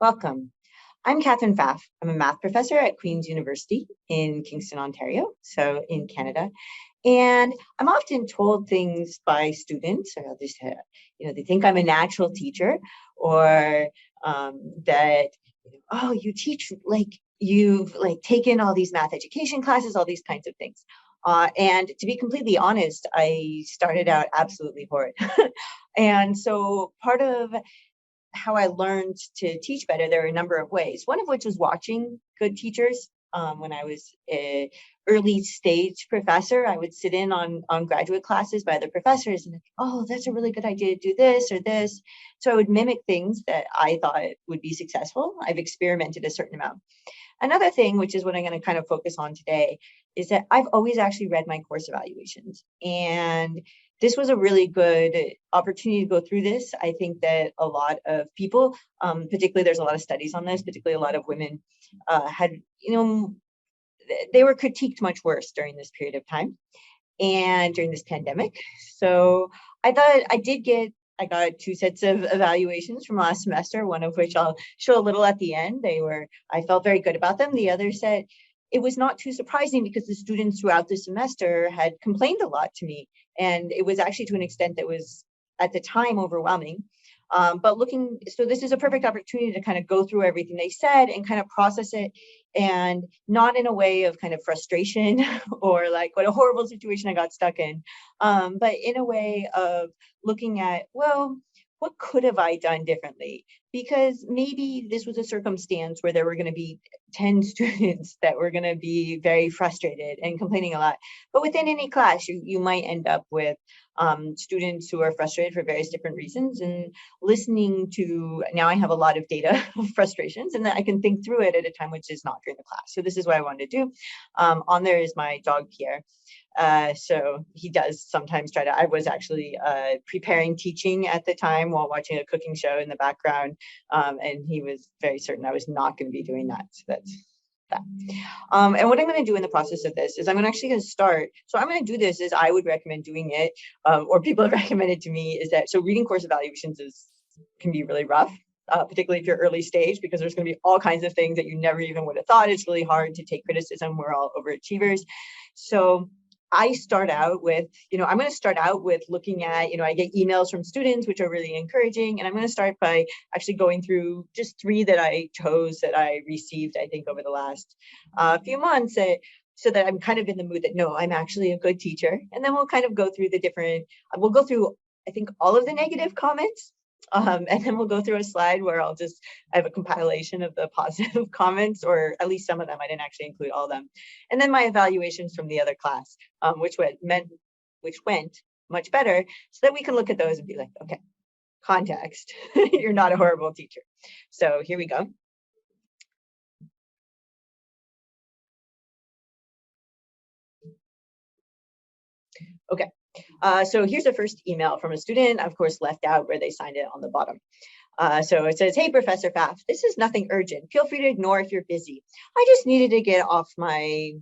Welcome. I'm Catherine Pfaff. I'm a math professor at Queen's University in Kingston, Ontario, so in Canada. And I'm often told things by students, or they say, they think I'm a natural teacher, or that, oh, you teach like you've taken all these math education classes, all these kinds of things. And to be completely honest, I started out absolutely horrid. And so part of how I learned to teach better, there are a number of ways. One of which was watching good teachers. When I was a early stage professor, I would sit in on graduate classes by other professors and, oh, that's a really good idea to do this or this. So I would mimic things that I thought would be successful. I've experimented a certain amount. Another thing, which is what I'm going to kind of focus on today, is that I've always actually read my course evaluations. And this was a really good opportunity to go through this. I think that a lot of people, particularly there's a lot of studies on this, particularly a lot of women had, they were critiqued much worse during this period of time and during this pandemic. So I thought I got two sets of evaluations from last semester, one of which I'll show a little at the end. I felt very good about them. The other set, it was not too surprising because the students throughout the semester had complained a lot to me. And it was actually to an extent that was at the time overwhelming. So this is a perfect opportunity to kind of go through everything they said and kind of process it, and not in a way of kind of frustration or like what a horrible situation I got stuck in, but in a way of looking at, well, what could have I done differently? Because maybe this was a circumstance where there were going to be 10 students that were going to be very frustrated and complaining a lot. But within any class, you might end up with students who are frustrated for various different reasons. And listening to, now I have a lot of data of frustrations, and then I can think through it at a time which is not during the class. So this is what I wanted to do. On there is my dog, Pierre. So he does sometimes try to, I was actually preparing teaching at the time while watching a cooking show in the background. And he was very certain I was not going to be doing that. So that's that. And what I'm going to do in the process of this is I'm actually going to start. So I'm going to do this as I would recommend doing it, or people have recommended to me, is that, so reading course evaluations can be really rough. Particularly if you're early stage, because there's going to be all kinds of things that you never even would have thought. It's really hard to take criticism. We're all overachievers. So I start out with, I'm going to start out with looking at, I get emails from students, which are really encouraging. And I'm going to start by actually going through just 3 that I chose that I received, I think, over the last few months, so that I'm kind of in the mood that, no, I'm actually a good teacher. And then we'll kind of go through we'll go through, I think, all of the negative comments. And then we'll go through a slide where I have a compilation of the positive comments, or at least some of them. I didn't actually include all of them. And then my evaluations from the other class, which went much better, so that we can look at those and be like, okay, context, you're not a horrible teacher. So here we go. Okay. So here's the first email from a student, of course, left out where they signed it on the bottom. So it says, "Hey, Professor Pfaff, this is nothing urgent. Feel free to ignore if you're busy. I just needed to get off my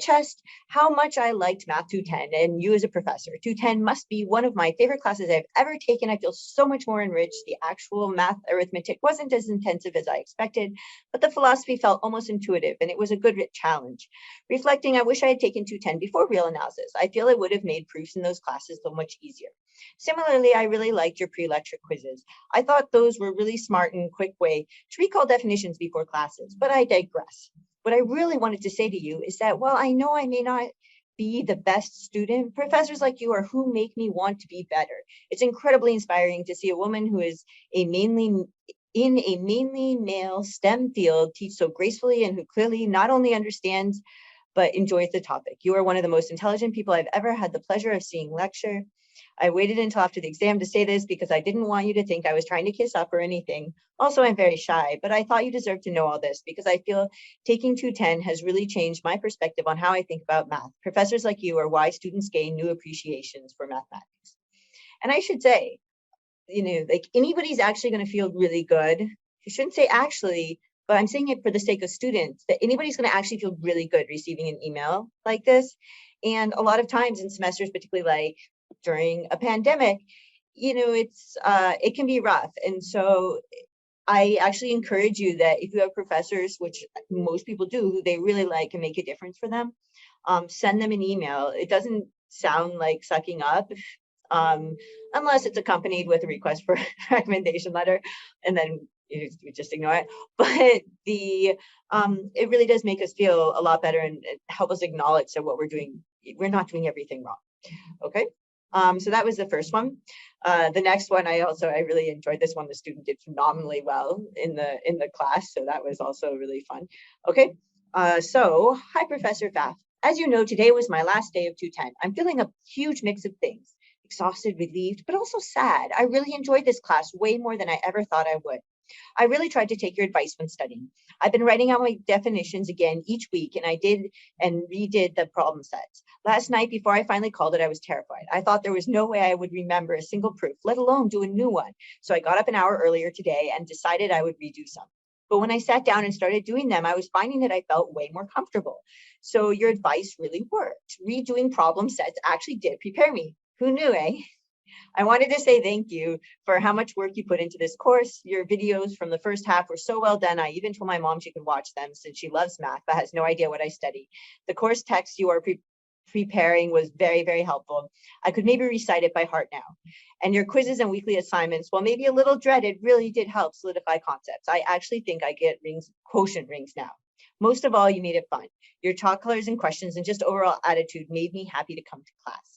chest how much I liked Math 210 and you as a professor. 210 must be one of my favorite classes I've ever taken. I feel so much more enriched. The actual math arithmetic wasn't as intensive as I expected, but the philosophy felt almost intuitive, and it was a good challenge. Reflecting, I wish I had taken 210 before real analysis. I feel it would have made proofs in those classes so much easier. Similarly, I really liked your pre-lecture quizzes. I thought those were really smart and quick way to recall definitions before classes, but I digress. What I really wanted to say to you is that while I know I may not be the best student, professors like you are who make me want to be better. It's incredibly inspiring to see a woman who is in a mainly male STEM field teach so gracefully, and who clearly not only understands but enjoys the topic. You are one of the most intelligent people I've ever had the pleasure of seeing lecture. I waited until after the exam to say this because I didn't want you to think I was trying to kiss up or anything. Also, I'm very shy, but I thought you deserved to know all this because I feel taking 210 has really changed my perspective on how I think about math. Professors like you are why students gain new appreciations for mathematics." And I should say, like, anybody's actually going to feel really good. You shouldn't say actually, but I'm saying it for the sake of students, that anybody's going to actually feel really good receiving an email like this. And a lot of times in semesters, particularly like during a pandemic, it can be rough. And so I actually encourage you that if you have professors, which most people do, who they really like and make a difference for them, send them an email. It doesn't sound like sucking up, unless it's accompanied with a request for recommendation letter, and then you just ignore it. But it really does make us feel a lot better and help us acknowledge that what we're doing, we're not doing everything wrong. Okay. So that was the first one. The next one, I really enjoyed this one. The student did phenomenally well in the class, so that was also really fun. Okay. So hi, Professor Pfaff. As you know, today was my last day of 210. I'm feeling a huge mix of things: exhausted, relieved, but also sad. I really enjoyed this class way more than I ever thought I would. I really tried to take your advice when studying. I've been writing out my definitions again each week, and I did and redid the problem sets. Last night, before I finally called it, I was terrified. I thought there was no way I would remember a single proof, let alone do a new one. So I got up an hour earlier today and decided I would redo some. But when I sat down and started doing them, I was finding that I felt way more comfortable. So your advice really worked. Redoing problem sets actually did prepare me. Who knew, eh? I wanted to say thank you for how much work you put into this course. Your videos from the first half were so well done. I even told my mom she could watch them since she loves math but has no idea what I study. The course text you are preparing was very, very helpful. I could maybe recite it by heart now. And your quizzes and weekly assignments, while maybe a little dreaded, really did help solidify concepts. I actually think I get quotient rings now. Most of all, you made it fun. Your chalk colors and questions and just overall attitude made me happy to come to class.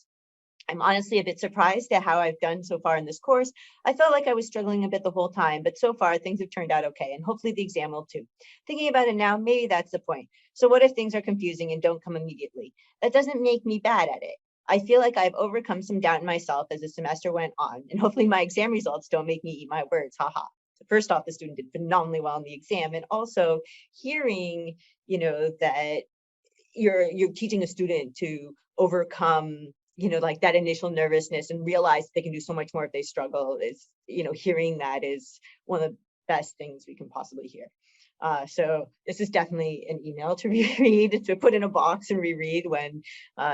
I'm honestly a bit surprised at how I've done so far in this course. I felt like I was struggling a bit the whole time, but so far things have turned out okay, and hopefully the exam will too. Thinking about it now, maybe that's the point. So what if things are confusing and don't come immediately? That doesn't make me bad at it. I feel like I've overcome some doubt in myself as the semester went on, and hopefully my exam results don't make me eat my words, haha. So first off, the student did phenomenally well in the exam, and also hearing, that you're teaching a student to overcome like that initial nervousness and realize they can do so much more if they struggle is, hearing that is one of the best things we can possibly hear. So this is definitely an email to reread, to put in a box and reread when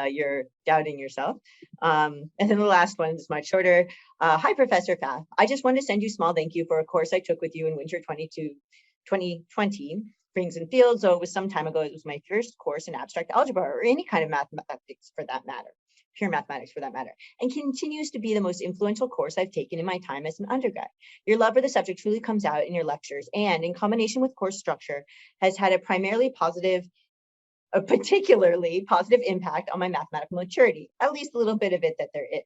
you're doubting yourself. And then the last one is much shorter. Hi, Professor Pfaff. I just want to send you a small thank you for a course I took with you in winter 2020. Rings and fields, though it was some time ago. It was my first course in abstract algebra, or any kind of mathematics for that matter, pure mathematics for that matter, and continues to be the most influential course I've taken in my time as an undergrad. Your love for the subject truly comes out in your lectures, and in combination with course structure, has had a particularly positive impact on my mathematical maturity, at least a little bit of it that there is.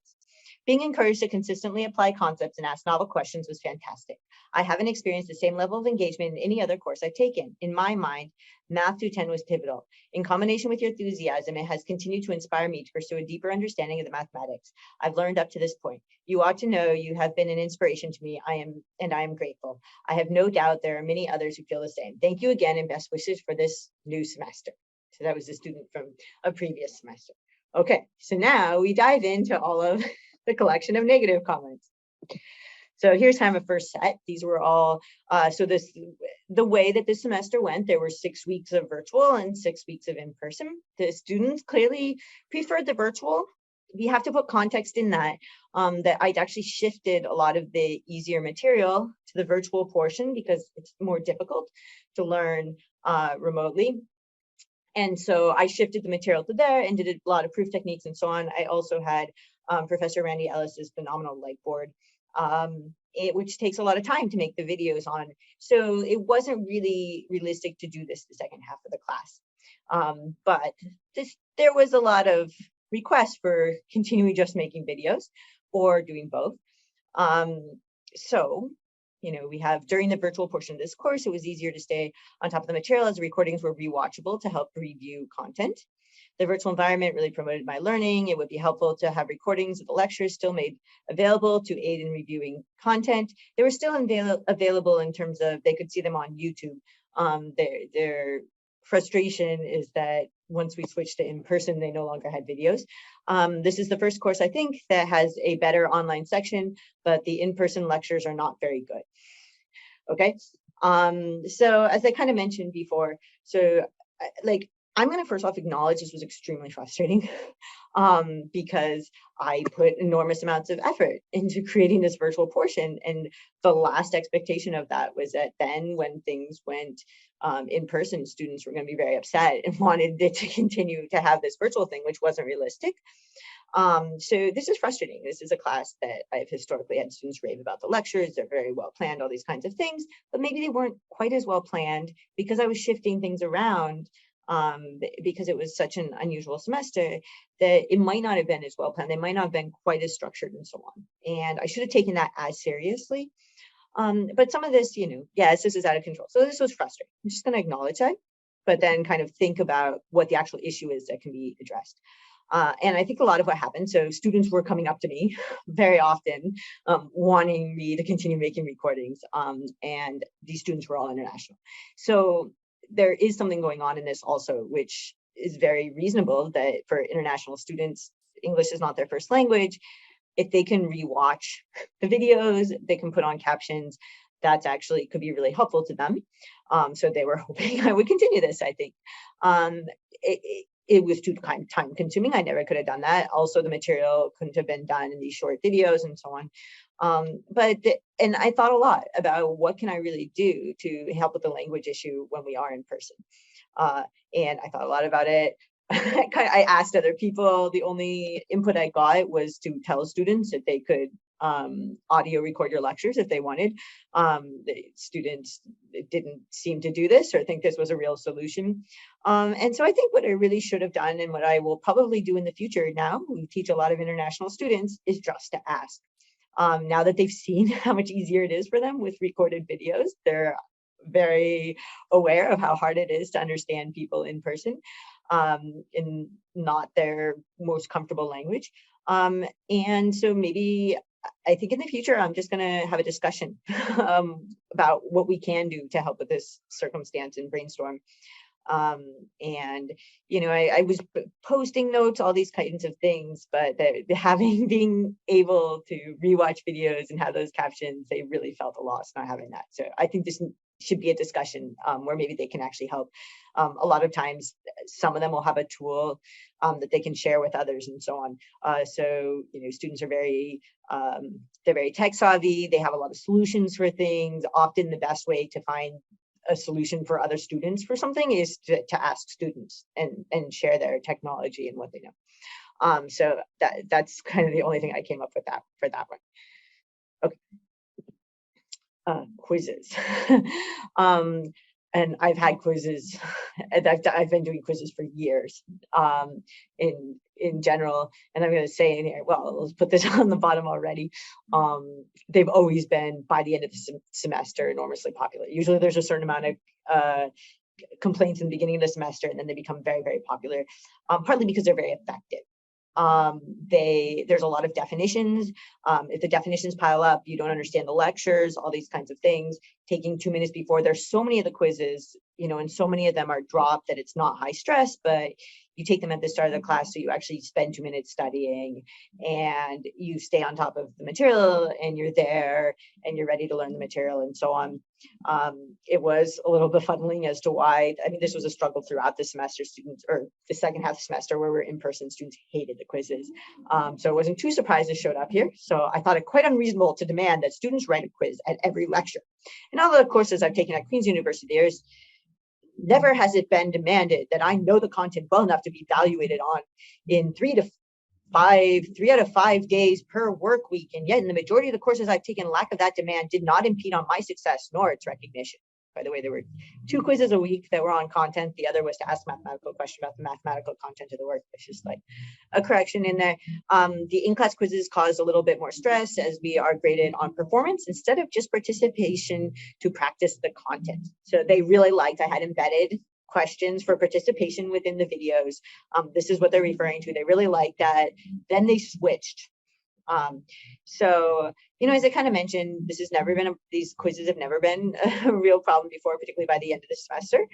Being encouraged to consistently apply concepts and ask novel questions was fantastic. I haven't experienced the same level of engagement in any other course I've taken. In my mind, Math 210 was pivotal. In combination with your enthusiasm, it has continued to inspire me to pursue a deeper understanding of the mathematics I've learned up to this point. You ought to know you have been an inspiration to me. I am grateful. I have no doubt there are many others who feel the same. Thank you again, and best wishes for this new semester. So that was a student from a previous semester. Okay, so now we dive into all of the collection of negative comments. So here's kind of a first set. These were all, the way that this semester went, there were 6 weeks of virtual and 6 weeks of in-person. The students clearly preferred the virtual. We have to put context in that I'd actually shifted a lot of the easier material to the virtual portion because it's more difficult to learn remotely. And so I shifted the material to there and did a lot of proof techniques and so on. I also had Professor Randy Ellis's phenomenal Lightboard, which takes a lot of time to make the videos on. So it wasn't really realistic to do this the second half of the class. But there was a lot of requests for continuing just making videos or doing both. So we have during the virtual portion of this course, it was easier to stay on top of the material as the recordings were rewatchable to help review content. The virtual environment really promoted my learning. It would be helpful to have recordings of the lectures still made available to aid in reviewing content. They were still available in terms of they could see them on YouTube. Their frustration is that once we switched to in-person, they no longer had videos. This is the first course, I think, that has a better online section, but the in-person lectures are not very good. Okay, so as I kind of mentioned before, so I'm going to first off acknowledge this was extremely frustrating. because I put enormous amounts of effort into creating this virtual portion. And the last expectation of that was that then when things went in person, students were going to be very upset and wanted it to continue to have this virtual thing, which wasn't realistic. So this is frustrating. This is a class that I've historically had students rave about the lectures. They're very well planned, all these kinds of things, but maybe they weren't quite as well planned because I was shifting things around, because it was such an unusual semester that it might not have been as well planned. They might not have been quite as structured and so on. And I should have taken that as seriously. But some of this, yes, this is out of control. So this was frustrating. I'm just going to acknowledge that, but then kind of think about what the actual issue is that can be addressed. And I think a lot of what happened, so students were coming up to me very often, wanting me to continue making recordings, and these students were all international. So there is something going on in this also, which is very reasonable, that for international students, English is not their first language. If they can rewatch the videos, they can put on captions, that's actually could be really helpful to them. So they were hoping I would continue this, I think. It was too time consuming. I never could have done that. Also, the material couldn't have been done in these short videos and so on. And I thought a lot about what can I really do to help with the language issue when we are in person. And I thought a lot about it. I asked other people. The only input I got was to tell students that they could audio record your lectures if they wanted. The students didn't seem to do this or think this was a real solution. And so I think what I really should have done, and what I will probably do in the future now, we teach a lot of international students, is just to ask. Now that they've seen how much easier it is for them with recorded videos, they're very aware of how hard it is to understand people in person, in not their most comfortable language. And so maybe I think in the future, I'm just going to have a discussion about what we can do to help with this circumstance and brainstorm. And, I was posting notes, all these kinds of things, but being able to rewatch videos and have those captions, they really felt a loss not having that. So I think this should be a discussion where maybe they can actually help. A lot of times, some of them will have a tool that they can share with others and so on. So, students are they're very tech savvy. They have a lot of solutions for things. Often the best way to find a solution for other students for something is to ask students and share their technology and what they know. So that's kind of the only thing I came up with for that one. Okay. Quizzes. And I've had quizzes, and I've been doing quizzes for years, in general. And I'm going to say in here, well, let's put this on the bottom already. They've always been, by the end of the semester, enormously popular. Usually there's a certain amount of complaints in the beginning of the semester, and then they become very, very popular, partly because they're very effective. There's a lot of definitions. If the definitions pile up, you don't understand the lectures, all these kinds of things. Taking 2 minutes before, there's so many of the quizzes, and so many of them are dropped that it's not high stress, but you take them at the start of the class, so you actually spend 2 minutes studying, and you stay on top of the material, and you're there, and you're ready to learn the material, and so on. It was a little befuddling as to why. I mean, this was a struggle throughout the semester. Students, or the second half of the semester where we're in person, students hated the quizzes. So I wasn't too surprised it showed up here. So I thought it quite unreasonable to demand that students write a quiz at every lecture. And all the courses I've taken at Queen's University, never has it been demanded that I know the content well enough to be evaluated on in 3 out of 5 days per work week. And yet in the majority of the courses I've taken, lack of that demand did not impede on my success nor its recognition. By the way, there were 2 quizzes a week that were on content. The other was to ask a mathematical question about the mathematical content of the work. It's just like a correction in there. The in-class quizzes caused a little bit more stress as we are graded on performance instead of just participation to practice the content. So they really liked, I had embedded questions for participation within the videos. This is what they're referring to. They really liked that. Then they switched. So, as I kind of mentioned, these quizzes have never been a real problem before, particularly by the end of the semester.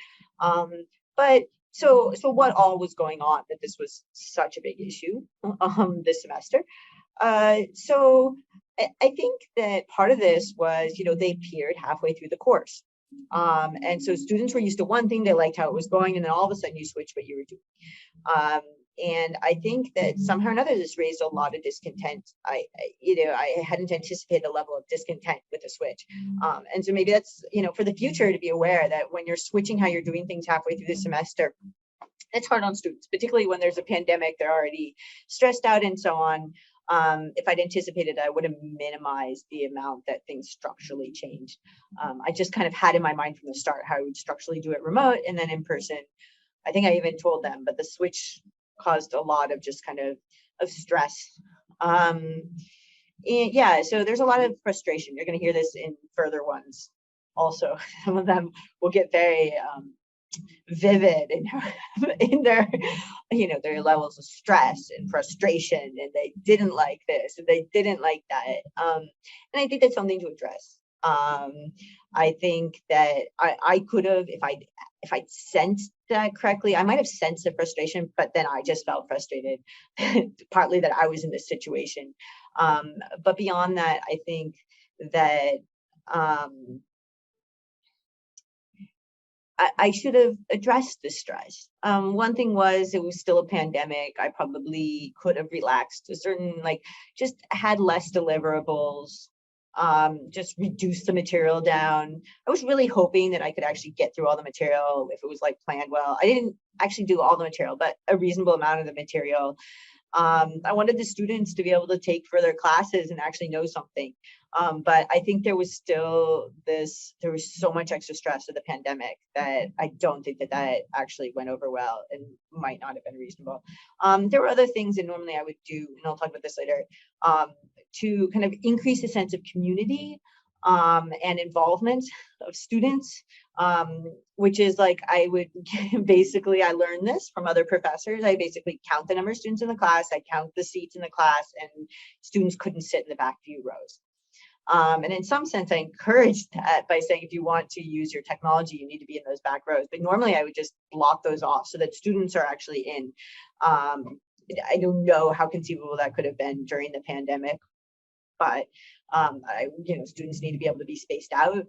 But so what all was going on that this was such a big issue this semester? So I think that part of this was, they appeared halfway through the course. And so students were used to one thing, they liked how it was going, and then all of a sudden you switch what you were doing. And I think that somehow or another this raised a lot of discontent. I hadn't anticipated the level of discontent with the switch. And so maybe that's, for the future, to be aware that when you're switching how you're doing things halfway through the semester, it's hard on students, particularly when there's a pandemic, they're already stressed out and so on. If I'd anticipated, I would have minimized the amount that things structurally changed. I just kind of had in my mind from the start how I would structurally do it remote and then in person. I think I even told them, but the switch caused a lot of just kind of stress. And yeah, so there's a lot of frustration. You're going to hear this in further ones. Also, some of them will get very vivid in their their levels of stress and frustration, and they didn't like this and they didn't like that, and I think that's something to address. I think that I could have, if I'd sensed that correctly, I might have sensed the frustration, but then I just felt frustrated partly that I was in this situation, but beyond that, I think that I should have addressed the stress. One thing was, it was still a pandemic. I probably could have relaxed a certain, just had less deliverables, just reduced the material down. I was really hoping that I could actually get through all the material if it was planned well. I didn't actually do all the material, but a reasonable amount of the material. I wanted the students to be able to take further classes and actually know something. But I think there was still there was so much extra stress of the pandemic that I don't think that actually went over well and might not have been reasonable. There were other things that normally I would do, and I'll talk about this later, to kind of increase the sense of community and involvement of students, which is I would basically, I learned this from other professors. I basically count the number of students in the class, I count the seats in the class, and students couldn't sit in the back few rows. And in some sense, I encouraged that by saying, if you want to use your technology, you need to be in those back rows. But normally I would just block those off so that students are actually in. I don't know how conceivable that could have been during the pandemic, but students need to be able to be spaced out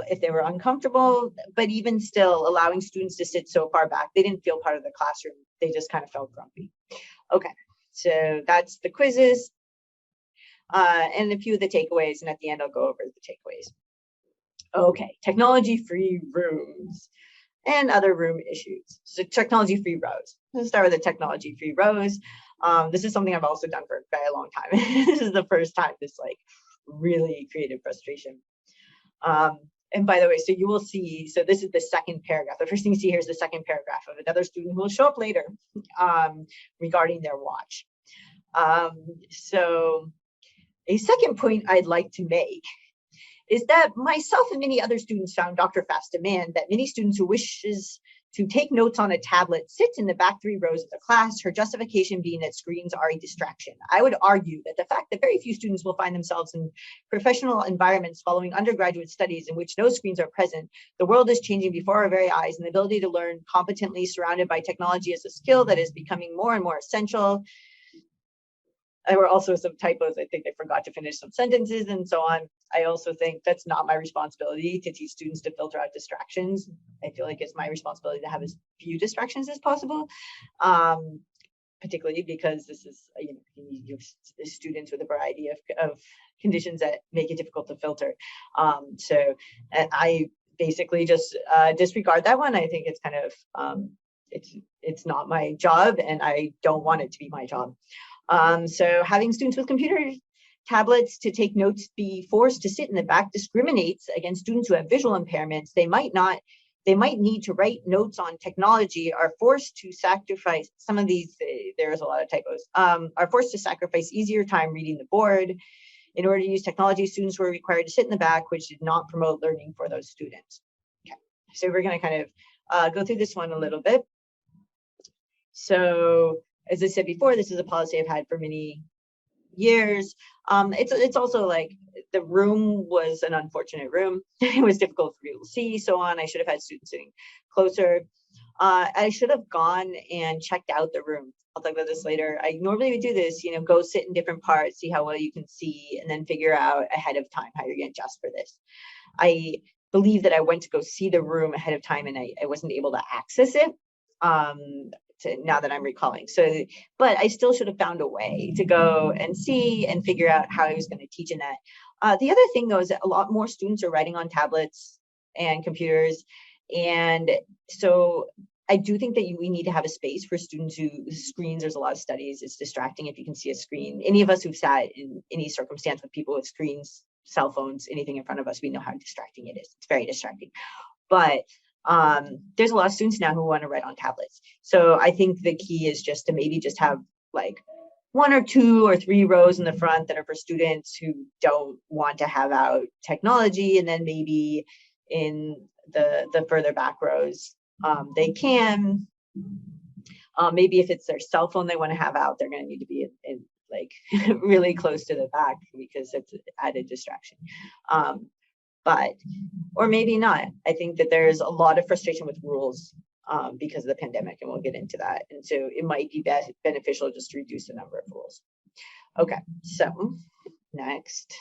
if they were uncomfortable. But even still, allowing students to sit so far back, they didn't feel part of the classroom. They just kind of felt grumpy. Okay, so that's the quizzes. And a few of the takeaways, and at the end I'll go over the takeaways. Okay, technology-free rooms and other room issues. So technology-free rows. Let's start with the technology-free rows. This is something I've also done for a very long time. This is the first time this really created frustration. And by the way, so you will see, so this is the second paragraph. The first thing you see here is the second paragraph of another student who will show up later regarding their watch. So a second point I'd like to make is that myself and many other students found Dr. Pfaff's demand that many students who wishes to take notes on a tablet sit in the back three rows of the class, her justification being that screens are a distraction. I would argue that the fact that very few students will find themselves in professional environments following undergraduate studies in which no screens are present, the world is changing before our very eyes, and the ability to learn competently surrounded by technology is a skill that is becoming more and more essential. There were also some typos. I think I forgot to finish some sentences and so on. I also think that's not my responsibility to teach students to filter out distractions. I feel like it's my responsibility to have as few distractions as possible, particularly because this is, you have students with a variety of conditions that make it difficult to filter. So I basically just disregard that one. I think it's kind of, it's not my job, and I don't want it to be my job. So having students with computer tablets to take notes be forced to sit in the back discriminates against students who have visual impairments. They might need to write notes on technology, are forced to sacrifice some of these, there's a lot of typos, are forced to sacrifice easier time reading the board. In order to use technology, students were required to sit in the back, which did not promote learning for those students. Okay, so we're going to kind of go through this one a little bit. So as I said before, this is a policy I've had for many years. It's also the room was an unfortunate room. It was difficult for people to see, so on. I should have had students sitting closer. I should have gone and checked out the room. I'll talk about this later. I normally would do this, go sit in different parts, see how well you can see, and then figure out ahead of time how you're going to adjust for this. I believe that I went to go see the room ahead of time and I wasn't able to access it. now that I'm recalling. So, but I still should have found a way to go and see and figure out how I was going to teach in that. The other thing though is that a lot more students are writing on tablets and computers. And so I do think that we need to have a space for students who screens. There's a lot of studies. It's distracting if you can see a screen. Any of us who've sat in any circumstance with people with screens, cell phones, anything in front of us, we know how distracting it is. It's very distracting. But there's a lot of students now who want to write on tablets. So I think the key is just to maybe just have like 1 or 2 or 3 rows in the front that are for students who don't want to have out technology, and then maybe in the further back rows, they can. Maybe if it's their cell phone they want to have out, they're going to need to be in like really close to the back because it's added distraction. But, or maybe not. I think that there's a lot of frustration with rules because of the pandemic, and we'll get into that. And so it might be beneficial just to reduce the number of rules. Okay, so next.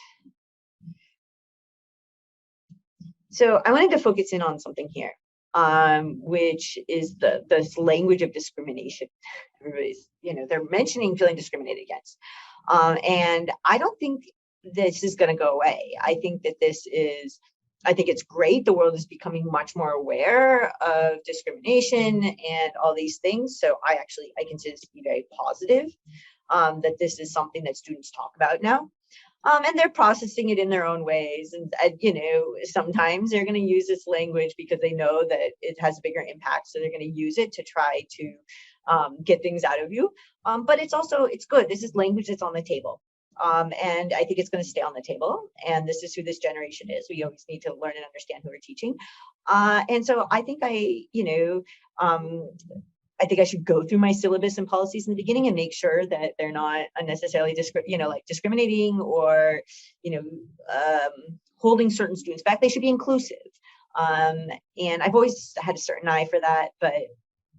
So I wanted to focus in on something here, which is this language of discrimination. Everybody's, they're mentioning feeling discriminated against. And I don't think this is going to go away. I think that I think it's great. The world is becoming much more aware of discrimination and all these things. So I consider this to be very positive, that this is something that students talk about now. And they're processing it in their own ways. And, sometimes they're going to use this language because they know that it has a bigger impact. So they're going to use it to try to get things out of you. But it's good. This is language that's on the table. And I think it's going to stay on the table. And this is who this generation is. We always need to learn and understand who we're teaching. And so I think I think I should go through my syllabus and policies in the beginning and make sure that they're not unnecessarily discriminating or, holding certain students back. They should be inclusive. And I've always had a certain eye for that, but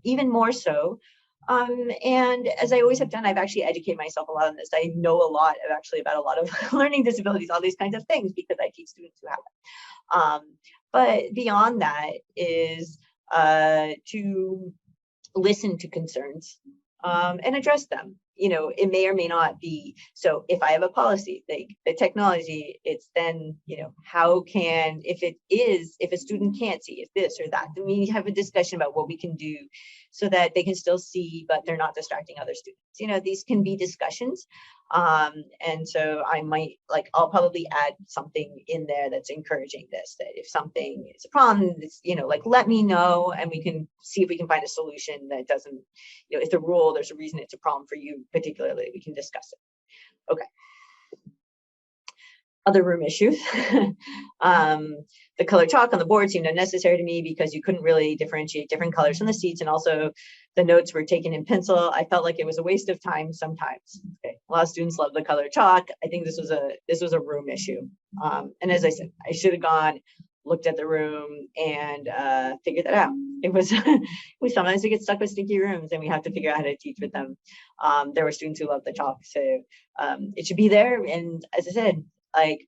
even more so. And as I always have done, I've actually educated myself a lot on this. I know a lot about a lot of learning disabilities, all these kinds of things, because I teach students who have them. But beyond that is to listen to concerns and address them. It may or may not be. So if I have a policy, like the technology, it's then, if a student can't see, if this or that, then we have a discussion about what we can do so that they can still see, but they're not distracting other students. These can be discussions. And so I'll probably add something in there that's encouraging this, that if something is a problem, it's, let me know, and we can see if we can find a solution that doesn't, if the rule, there's a reason it's a problem for you particularly, we can discuss it. Okay. Other room issues. The color chalk on the board seemed unnecessary to me because you couldn't really differentiate different colors from the seats, and also the notes were taken in pencil. I felt like it was a waste of time sometimes. Okay. A lot of students love the color chalk. I think this was a room issue. And as I said, I should have gone, looked at the room, and figured that out. It was sometimes we get stuck with sticky rooms and we have to figure out how to teach with them. There were students who loved the chalk, so it should be there. And as I said, they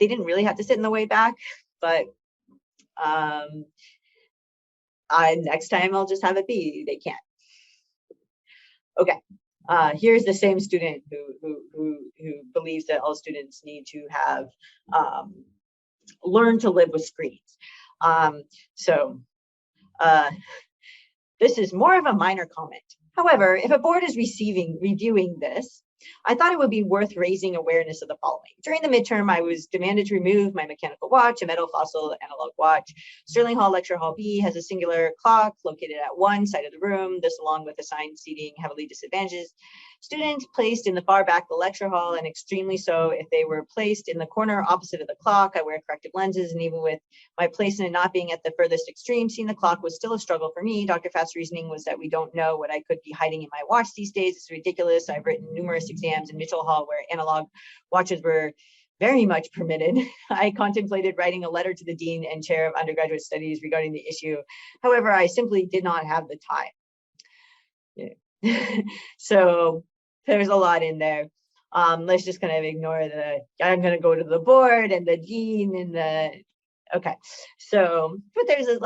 didn't really have to sit in the way back, but next time I'll just have it be, they can't. Okay, here's the same student who believes that all students need to have learn to live with screens. This is more of a minor comment. However, if a board is reviewing this, I thought it would be worth raising awareness of the following. During the midterm, I was demanded to remove my mechanical watch, a metal fossil analog watch. Sterling Hall Lecture Hall B has a singular clock located at one side of the room. This, along with assigned seating, heavily disadvantages students placed in the far back of the lecture hall, and extremely so if they were placed in the corner opposite of the clock. I wear corrective lenses, and even with my placement not being at the furthest extreme, seeing the clock was still a struggle for me. Dr. Fast's reasoning was that we don't know what I could be hiding in my watch these days. It's ridiculous. I've written numerous exams in Mitchell Hall where analog watches were very much permitted. I contemplated writing a letter to the dean and chair of undergraduate studies regarding the issue. However, I simply did not have the time. Yeah. So there's a lot in there. Let's just kind of ignore I'm going to go to the board and the dean and okay. So, but there's a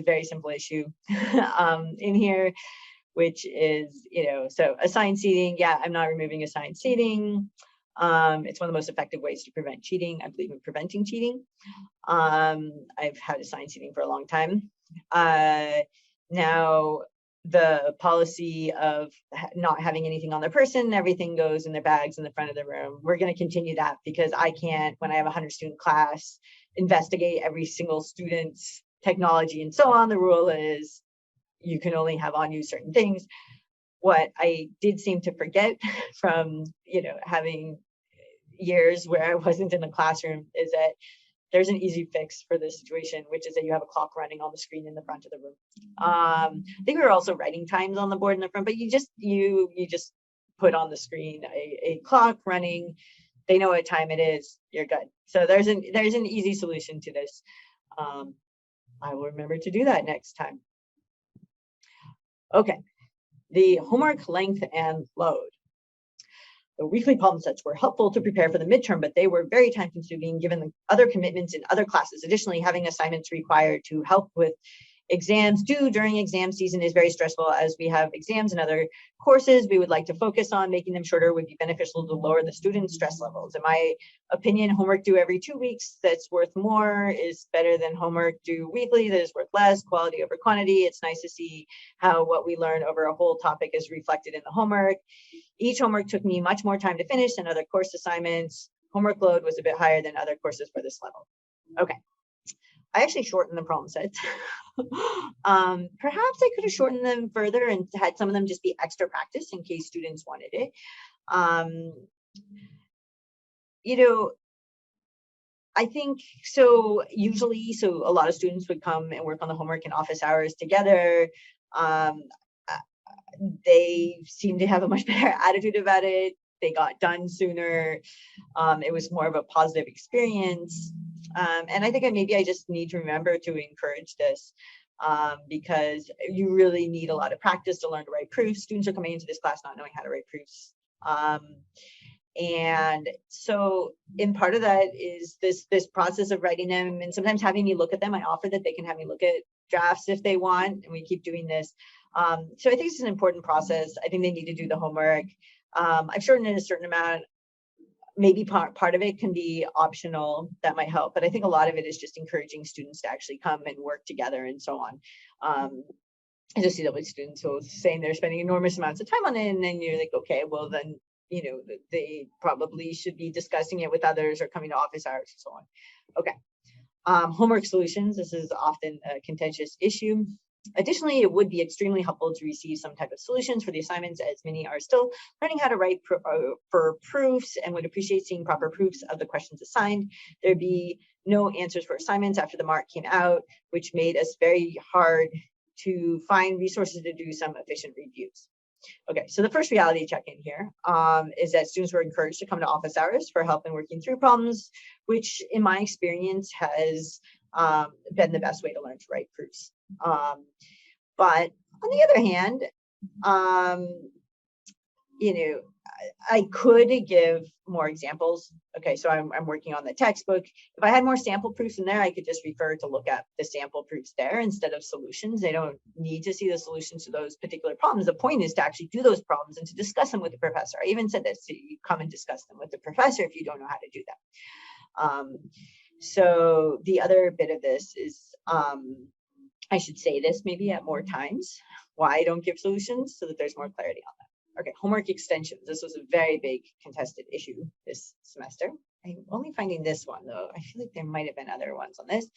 very simple issue in here. which is, so assigned seating. Yeah, I'm not removing assigned seating. It's one of the most effective ways to prevent cheating. I believe in preventing cheating. I've had assigned seating for a long time. Now, the policy of not having anything on their person, everything goes in their bags in the front of the room. We're going to continue that because I can't, when I have a 100-student class, investigate every single student's technology and so on. The rule is you can only have on you certain things. What I did seem to forget from, having years where I wasn't in the classroom is that there's an easy fix for this situation, which is that you have a clock running on the screen in the front of the room. I think we were also writing times on the board in the front, but you just put on the screen a clock running. They know what time it is. You're good. So there's an easy solution to this. I will remember to do that next time. Okay, the homework length and load. The weekly problem sets were helpful to prepare for the midterm, but they were very time-consuming given the other commitments in other classes. Additionally, having assignments required to help with exams due during exam season is very stressful. As we have exams and other courses we would like to focus on, making them shorter would be beneficial to lower the students' stress levels. In my opinion, homework due every 2 weeks that's worth more is better than homework due weekly that is worth less. Quality over quantity. It's nice to see how what we learn over a whole topic is reflected in the homework. Each homework took me much more time to finish than other course assignments. Homework load was a bit higher than other courses for this level. Okay. I actually shortened the problem sets. Perhaps I could have shortened them further and had some of them just be extra practice in case students wanted it. I think so. Usually, a lot of students would come and work on the homework in office hours together. They seem to have a much better attitude about it. They got done sooner. It was more of a positive experience. And I think maybe I just need to remember to encourage this because you really need a lot of practice to learn to write proofs. Students are coming into this class not knowing how to write proofs. And so in part of that is this process of writing them and sometimes having me look at them. I offer that they can have me look at drafts if they want, and we keep doing this. So I think it's an important process. I think they need to do the homework. I've shortened it a certain amount. Maybe part of it can be optional. That might help, but I think a lot of it is just encouraging students to actually come and work together and so on. I just see that with students who are saying they're spending enormous amounts of time on it, and then you're like, okay, well then, they probably should be discussing it with others or coming to office hours and so on. Okay. Homework solutions. This is often a contentious issue. Additionally, it would be extremely helpful to receive some type of solutions for the assignments, as many are still learning how to write for proofs and would appreciate seeing proper proofs of the questions assigned. There'd be no answers for assignments after the mark came out, which made us very hard to find resources to do some efficient reviews. Okay, so the first reality check-in here is that students were encouraged to come to office hours for help in working through problems, which in my experience has been the best way to learn to write proofs. But on the other hand, I could give more examples. Okay, so I'm working on the textbook. If I had more sample proofs in there, I could just refer to look at the sample proofs there instead of solutions. They don't need to see the solutions to those particular problems. The point is to actually do those problems and to discuss them with the professor. I even said this, so you come and discuss them with the professor if you don't know how to do that. So the other bit of this is, I should say this maybe at more times, why I don't give solutions so that there's more clarity on that. Okay, homework extensions. This was a very big contested issue this semester. I'm only finding this one though. I feel like there might have been other ones on this.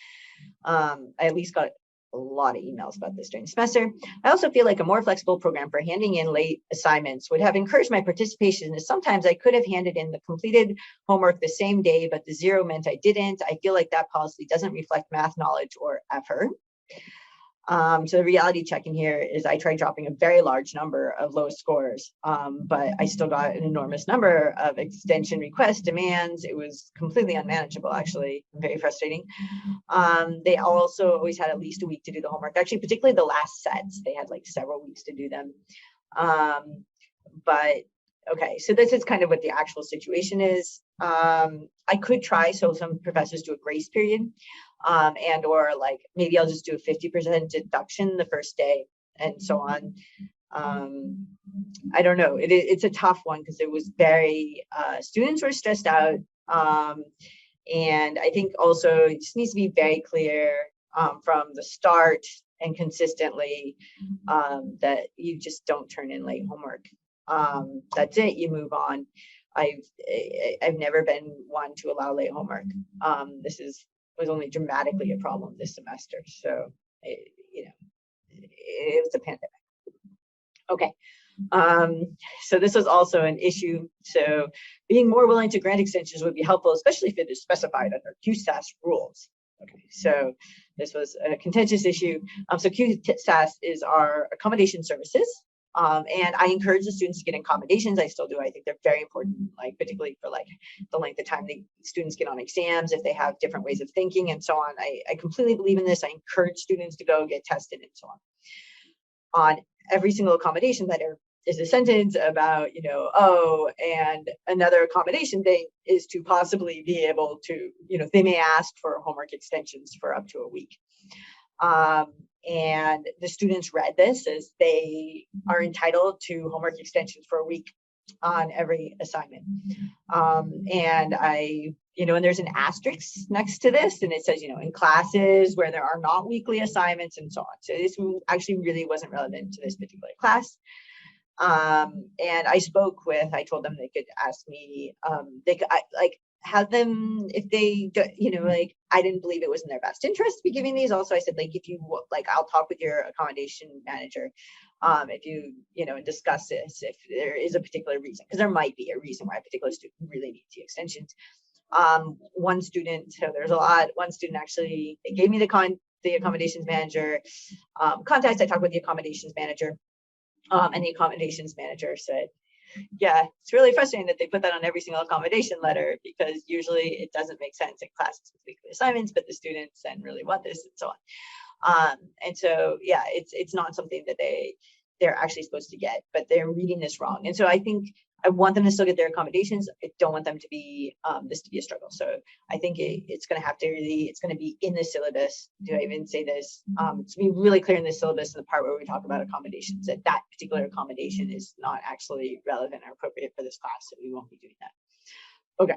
I at least got a lot of emails about this during the semester. I also feel like a more flexible program for handing in late assignments would have encouraged my participation, as sometimes I could have handed in the completed homework the same day, but the 0 meant I didn't. I feel like that policy doesn't reflect math knowledge or effort. So the reality check in here is I tried dropping a very large number of low scores, but I still got an enormous number of extension requests, demands. It was completely unmanageable, actually, very frustrating. They also always had at least a week to do the homework. Actually, particularly the last sets, they had like several weeks to do them. But okay, so this is kind of what the actual situation is. I could try, so some professors do a grace period, and or like maybe I'll just do a 50% deduction the first day and so on. I don't know. It's a tough one because it was very, students were stressed out. And I think also it just needs to be very clear from the start and consistently that you just don't turn in late homework. That's it, you move on. I've never been one to allow late homework. This was only dramatically a problem this semester. So, you know, it was a pandemic. Okay. So this was also an issue. So being more willing to grant extensions would be helpful, especially if it is specified under QSAS rules. Okay, so this was a contentious issue. So QSAS is our accommodation services. And I encourage the students to get accommodations. I still do. I think they're very important, like particularly for like the length of time the students get on exams, if they have different ways of thinking and so on. I completely believe in this. I encourage students to go get tested and so on. On every single accommodation letter is a sentence about, oh, and another accommodation thing is to possibly be able to, they may ask for homework extensions for up to a week. And the students read this as they are entitled to homework extensions for a week on every assignment. And and there's an asterisk next to this, and it says, in classes where there are not weekly assignments and so on. So this actually really wasn't relevant to this particular class. And I told them they could ask me, have them, if they, I didn't believe it was in their best interest to be giving these. Also, I said, if you, I'll talk with your accommodation manager, if you, discuss this, if there is a particular reason, because there might be a reason why a particular student really needs the extensions. One student, so there's a lot, one student actually, they gave me the accommodations manager contact. I talked with the accommodations manager, and the accommodations manager said, yeah, it's really frustrating that they put that on every single accommodation letter, because usually it doesn't make sense in classes with weekly assignments, but the students then really want this and so on. And so, yeah, it's not something that they're actually supposed to get, but they're reading this wrong. And so I think I want them to still get their accommodations. I don't want them to be this to be a struggle. So I think it's going to have to it's going to be in the syllabus. Do I even say this? To be really clear in the syllabus, in the part where we talk about accommodations, that particular accommodation is not actually relevant or appropriate for this class. So we won't be doing that. Okay.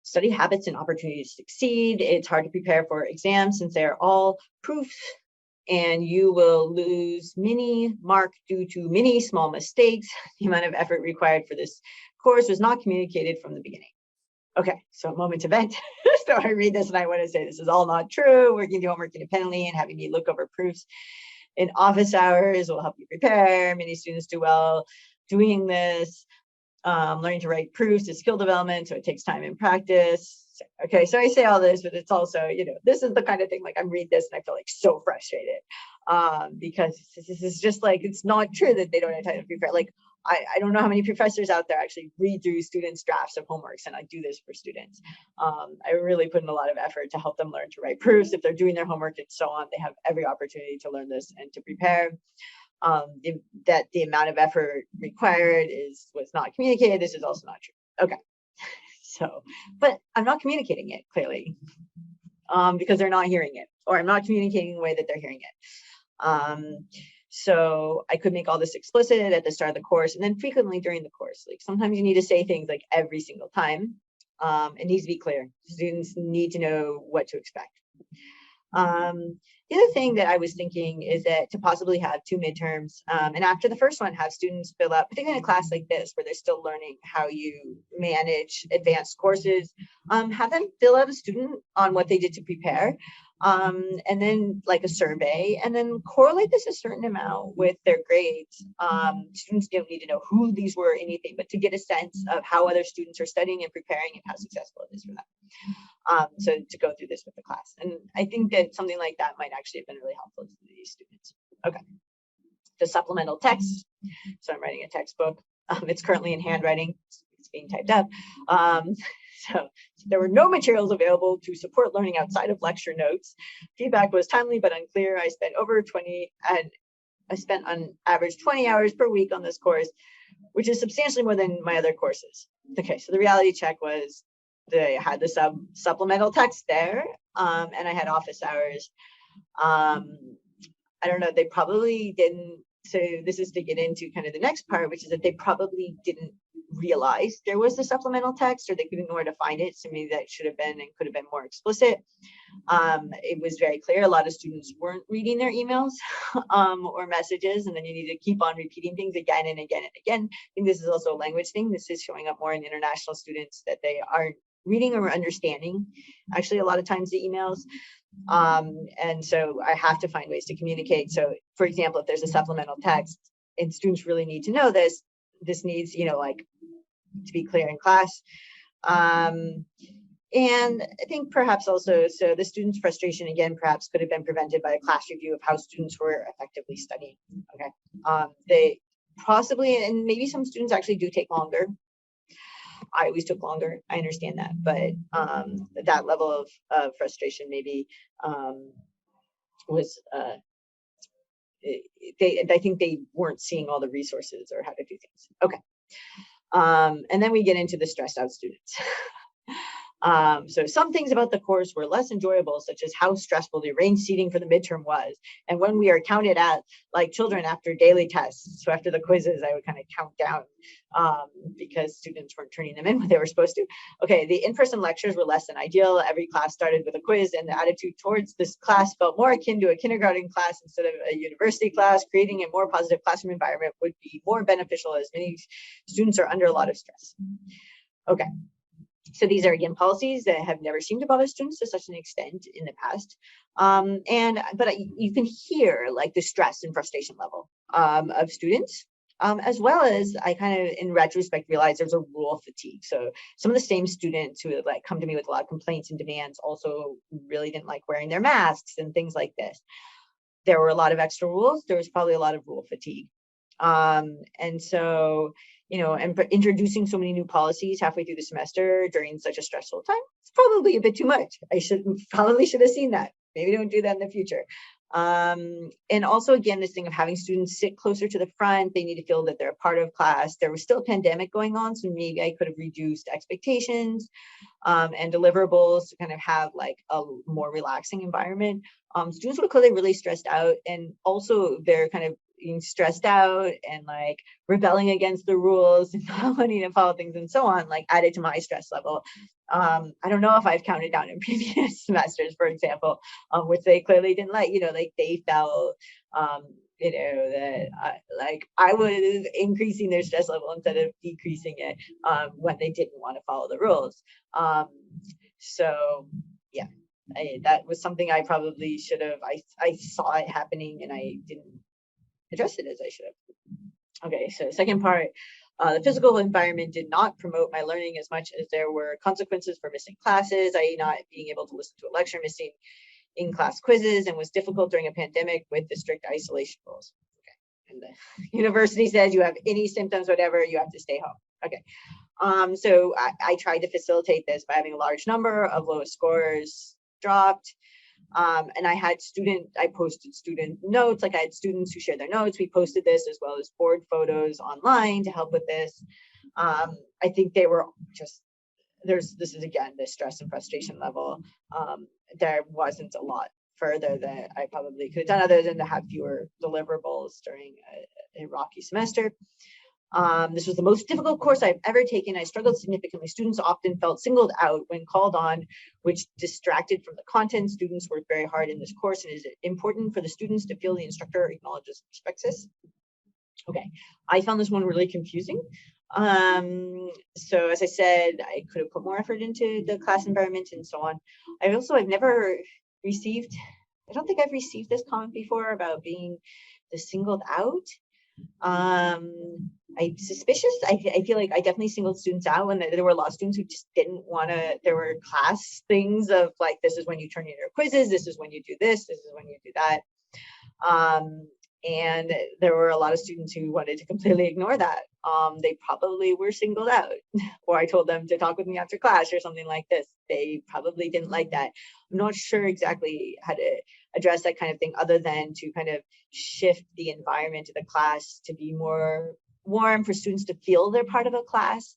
Study habits and opportunities to succeed. It's hard to prepare for exams since they're all proofs, and you will lose many marks due to many small mistakes. The amount of effort required for this course was not communicated from the beginning. Okay, so moment to vent. So I read this and I want to say this is all not true. Working the homework independently and having me look over proofs in office hours will help you prepare. Many students do well doing this. Learning to write proofs is skill development, so it takes time and practice. Okay, so I say all this, but it's also, this is the kind of thing, I read this and I feel so frustrated because this is just it's not true that they don't have time to prepare. I don't know how many professors out there actually read through students' drafts of homeworks, and I do this for students. I really put in a lot of effort to help them learn to write proofs. If they're doing their homework and so on, they have every opportunity to learn this and to prepare. That the amount of effort required was not communicated. This is also not true. Okay. So, but I'm not communicating it clearly because they're not hearing it, or I'm not communicating the way that they're hearing it. So I could make all this explicit at the start of the course and then frequently during the course. Sometimes you need to say things every single time. It needs to be clear. Students need to know what to expect. The other thing that I was thinking is that to possibly have 2 midterms, and after the first one, have students fill out, particularly in a class like this, where they're still learning how you manage advanced courses, have them fill out a student on what they did to prepare, and then a survey, and then correlate this a certain amount with their grades. Students don't need to know who these were or anything, but to get a sense of how other students are studying and preparing and how successful it is for them. So to go through this with the class. And I think that something like that might actually have been really helpful to these students. Okay. The supplemental text. So I'm writing a textbook. It's currently in handwriting. It's being typed up. So there were no materials available to support learning outside of lecture notes. Feedback was timely but unclear. I spent on average 20 hours per week on this course, which is substantially more than my other courses. Okay, so the reality check was I had the supplemental text there, and I had office hours. I don't know, they probably didn't. So this is to get into kind of the next part, which is that they probably didn't realize there was the supplemental text, or they couldn't know where to find it. So maybe that should have been and could have been more explicit. It was very clear a lot of students weren't reading their emails or messages, and then you need to keep on repeating things again and again and again. I think this is also a language thing. This is showing up more in international students, that they aren't reading or understanding actually a lot of times the emails. And so I have to find ways to communicate. So for example, if there's a supplemental text and students really need to know this needs, like, to be clear in class. And I think perhaps also, so the students' frustration, again, perhaps could have been prevented by a class review of how students were effectively studying. Okay. They possibly, and maybe some students actually do take longer. I always took longer. I understand that, but that level of frustration maybe was, I think they weren't seeing all the resources or how to do things. Okay. And then we get into the stressed out students. So some things about the course were less enjoyable, such as how stressful the arranged seating for the midterm was. And when we are counted at like children after daily tests, so after the quizzes, I would kind of count down because students weren't turning them in when they were supposed to. Okay, the in-person lectures were less than ideal. Every class started with a quiz, and the attitude towards this class felt more akin to a kindergarten class instead of a university class. Creating a more positive classroom environment would be more beneficial, as many students are under a lot of stress. Okay. So these are, again, policies that have never seemed to bother students to such an extent in the past. But you can hear like the stress and frustration level of students, as well as I kind of, in retrospect, realized there's a rule fatigue. So some of the same students who had like come to me with a lot of complaints and demands also really didn't like wearing their masks and things like this. There were a lot of extra rules. There was probably a lot of rule fatigue. And so, and introducing so many new policies halfway through the semester during such a stressful time, it's probably a bit too much. I probably should have seen that. Maybe don't do that in the future. And also, again, this thing of having students sit closer to the front, they need to feel that they're a part of class. There was still a pandemic going on, so maybe I could have reduced expectations and deliverables to kind of have like a more relaxing environment. Students were clearly really stressed out, and also they're kind of being stressed out and like rebelling against the rules and not wanting to follow things and so on, like added to my stress level. I don't know if I've counted down in previous semesters, for example, which they clearly didn't like, like they felt, that like I was increasing their stress level instead of decreasing it when they didn't want to follow the rules. So yeah, that was something I probably should have, I saw it happening and I didn't address it as I should have. Okay, so second part, the physical environment did not promote my learning as much as there were consequences for missing classes, i.e. not being able to listen to a lecture, missing in-class quizzes, and was difficult during a pandemic with the strict isolation rules. Okay, and the university says you have any symptoms, whatever, you have to stay home. Okay, so I tried to facilitate this by having a large number of lowest scores dropped. And I posted student notes, like I had students who shared their notes. We posted this as well as board photos online to help with this. I think they were just, this is again, the stress and frustration level. There wasn't a lot further that I probably could have done other than to have fewer deliverables during a rocky semester. This was the most difficult course I've ever taken. I struggled significantly. Students often felt singled out when called on, which distracted from the content. Students worked very hard in this course, and it is important for the students to feel the instructor acknowledges and respects this. Okay, I found this one really confusing. So as I said, I could have put more effort into the class environment and so on. I've never received, I don't think I've received this comment before about being the singled out. I'm suspicious. I feel like I definitely singled students out when there were a lot of students who just didn't want to. There were class things of like, this is when you turn in your quizzes, this is when you do this is when you do that. And there were a lot of students who wanted to completely ignore that. They probably were singled out, or I told them to talk with me after class or something like this. They probably didn't like that. I'm not sure exactly how to address that kind of thing, other than to kind of shift the environment of the class to be more warm for students to feel they're part of a class.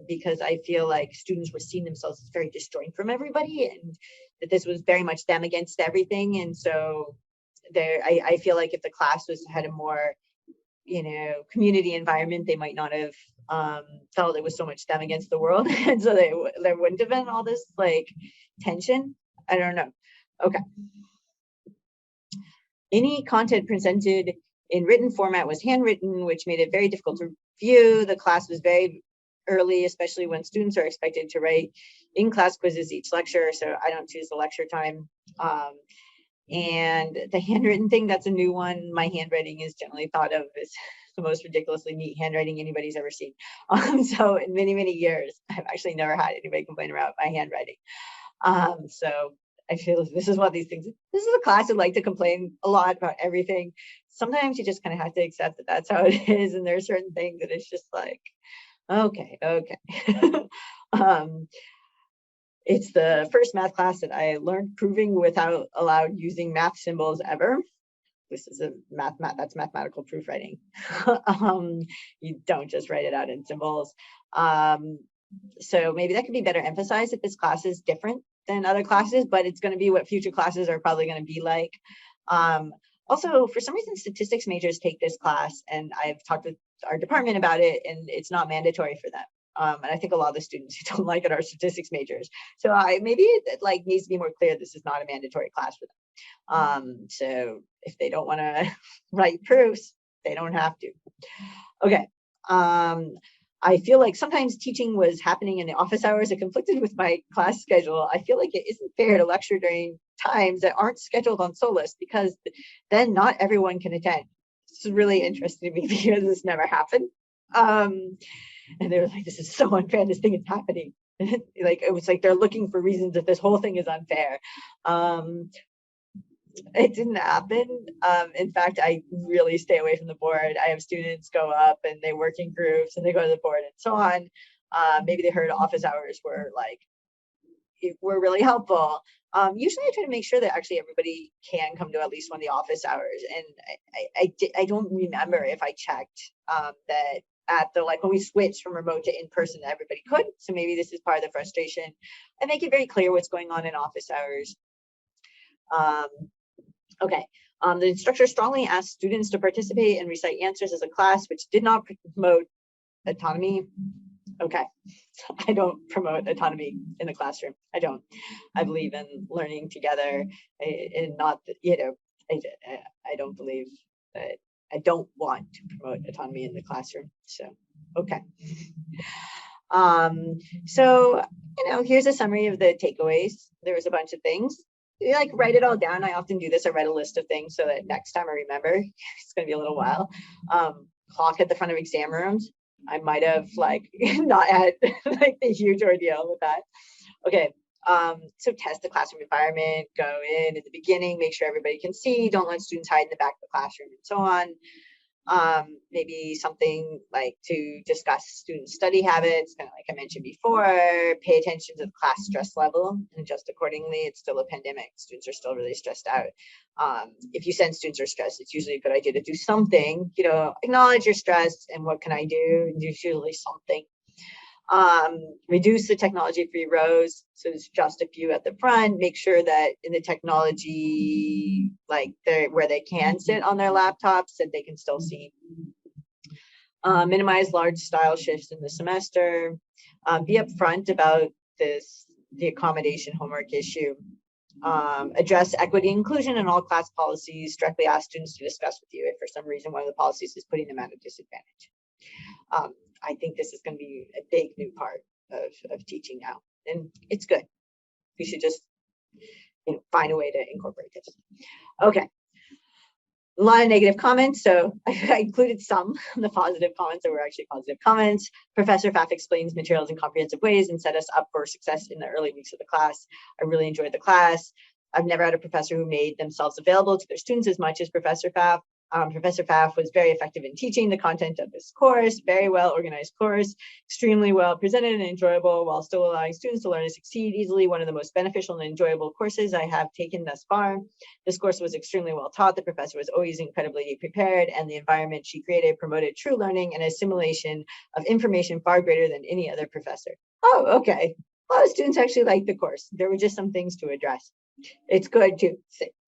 Because I feel like students were seeing themselves as very disjoined from everybody, and that this was very much them against everything. And so I feel like if the class had a more, community environment, they might not have felt it was so much them against the world. And so there wouldn't have been all this like tension. I don't know. Okay. Any content presented in written format was handwritten, which made it very difficult to view. The class was very early, especially when students are expected to write in-class quizzes each lecture. So I don't choose the lecture time. And the handwritten thing, that's a new one. My handwriting is generally thought of as the most ridiculously neat handwriting anybody's ever seen. So in many, many years, I've actually never had anybody complain about my handwriting. So I feel this is a class that like to complain a lot about everything. Sometimes you just kind of have to accept that that's how it is. And there are certain things that it's just like, okay. It's the first math class that I learned proving without allowed using math symbols ever. This is that's mathematical proofwriting. You don't just write it out in symbols. So maybe that could be better emphasized if this class is different than other classes, but it's going to be what future classes are probably going to be like. Also, for some reason, statistics majors take this class, and I've talked with our department about it, and it's not mandatory for them. And I think a lot of the students who don't like it are statistics majors. So maybe it like needs to be more clear this is not a mandatory class for them. So if they don't want to write proofs, they don't have to. Okay. I feel like sometimes teaching was happening in the office hours. It conflicted with my class schedule. I feel like it isn't fair to lecture during times that aren't scheduled on Solus, because then not everyone can attend. This is really interesting to me because this never happened. And they were like, this is so unfair, this thing is happening. Like, it was like they're looking for reasons that this whole thing is unfair. It didn't happen. In fact, I really stay away from the board. I have students go up and they work in groups and they go to the board and so on. Maybe they heard office hours were really helpful. Usually I try to make sure that actually everybody can come to at least one of the office hours. And I don't remember if I checked that at the, like when we switched from remote to in-person, everybody could. So maybe this is part of the frustration. I make it very clear what's going on in office hours. Okay. The instructor strongly asked students to participate and recite answers as a class, which did not promote autonomy. Okay. I don't promote autonomy in the classroom. I don't. I believe in learning together and not, I don't believe that. I don't want to promote autonomy in the classroom. So, okay. So, here's a summary of the takeaways. There was a bunch of things. You like write it all down. I often do this. I write a list of things so that next time I remember. It's going to be a little while. Clock at the front of exam rooms. I might have not had like the huge ordeal with that. Okay. So test the classroom environment, go in at the beginning, make sure everybody can see, don't let students hide in the back of the classroom and so on. Maybe something like to discuss student study habits, kind of like I mentioned before, pay attention to the class stress level and adjust accordingly. It's still a pandemic. Students are still really stressed out. If you sense students are stressed, it's usually a good idea to do something, acknowledge your stress and what can I do? And there's usually something. Reduce the technology-free rows, so there's just a few at the front. Make sure that in the technology, where they can sit on their laptops, that they can still see. Minimize large style shifts in the semester. Be upfront about the accommodation homework issue. Address equity inclusion in all class policies. Directly ask students to discuss with you if for some reason one of the policies is putting them at a disadvantage. I think this is going to be a big new part of teaching now, and it's good. We should just find a way to incorporate this. Okay. A lot of negative comments, so I included some of the positive comments that were actually positive comments. Professor Pfaff explains materials in comprehensive ways and set us up for success in the early weeks of the class. I really enjoyed the class. I've never had a professor who made themselves available to their students as much as Professor Pfaff. Professor Pfaff was very effective in teaching the content of this course, very well organized course, extremely well presented and enjoyable while still allowing students to learn and succeed easily. One of the most beneficial and enjoyable courses I have taken thus far. This course was extremely well taught. The professor was always incredibly prepared, and the environment she created promoted true learning and assimilation of information far greater than any other professor. Oh, okay. A lot of students actually liked the course. There were just some things to address. It's good to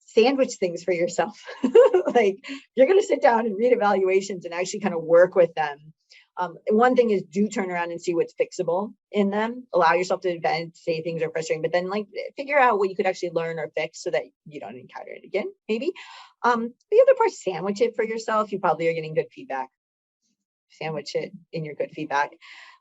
sandwich things for yourself. Like, you're going to sit down and read evaluations and actually kind of work with them. One thing is, do turn around and see what's fixable in them. Allow yourself to vent, say things are frustrating, but then like figure out what you could actually learn or fix so that you don't encounter it again, maybe. The other part, sandwich it for yourself. You probably are getting good feedback. Sandwich it in your good feedback.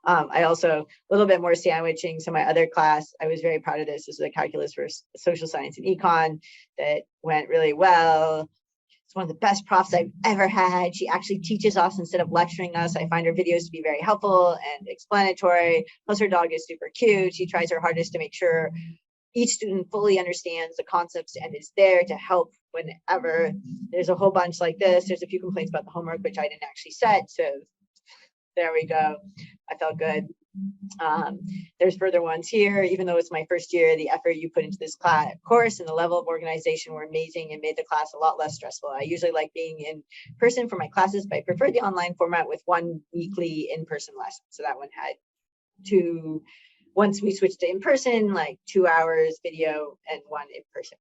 I also, a little bit more sandwiching. So my other class, I was very proud of this. This was a calculus for social science and econ that went really well. It's one of the best profs I've ever had. She actually teaches us instead of lecturing us. I find her videos to be very helpful and explanatory. Plus, her dog is super cute. She tries her hardest to make sure each student fully understands the concepts and is there to help whenever there's a whole bunch like this. There's a few complaints about the homework, which I didn't actually set. So there we go. I felt good. There's further ones here. Even though it's my first year, the effort you put into this course and the level of organization were amazing and made the class a lot less stressful. I usually like being in person for my classes, but I prefer the online format with one weekly in-person lesson. So that one had two. Once we switched to in-person, like 2 hours video and one in-person.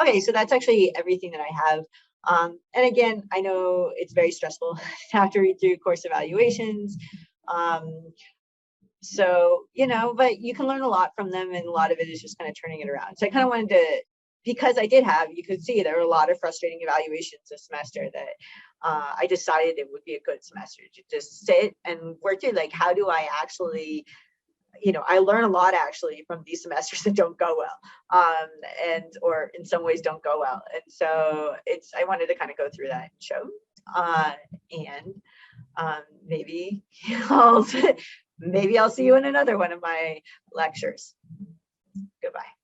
Okay, so that's actually everything that I have. And again, I know it's very stressful to have to read through course evaluations. So, but you can learn a lot from them, and a lot of it is just kind of turning it around. So I kind of wanted to, because I did have, you could see there were a lot of frustrating evaluations this semester that I decided it would be a good semester to just sit and work through, like, how do I actually, I learn a lot actually from these semesters that don't go well, or in some ways don't go well. And so I wanted to kind of go through that and show, maybe I'll see you in another one of my lectures. Goodbye.